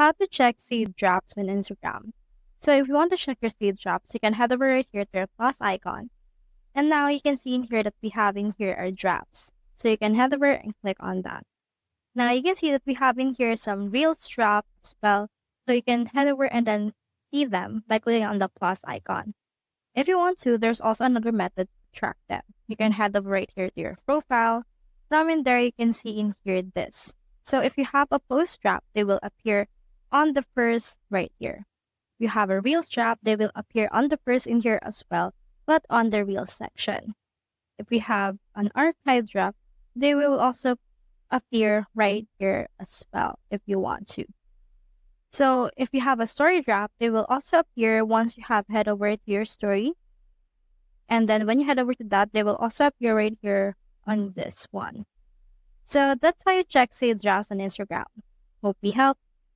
how to check saved drafts on Instagram. So if you want to check your saved drafts, you can head over right here to your plus icon. And now you can see in here that we have in here our drafts. So you can head over and click on that. Now you can see that we have in here some Reels drafts as well. So you can head over and then see them by clicking on the plus icon. If you want to, there's also another method to track them. You can head over right here to your profile. From in there, you can see in here this. So if you have a post draft, they will appear on the first right here. If you have a Reels draft, they will appear on the first in here as well, but on the Reels section. If we have an archive draft, they will also appear right here as well if you want to. So if you have a story draft, they will also appear once you have head over to your story. And then when you head over to that, they will also appear right here on this one. So that's how you check saved drafts on Instagram. Hope we helped.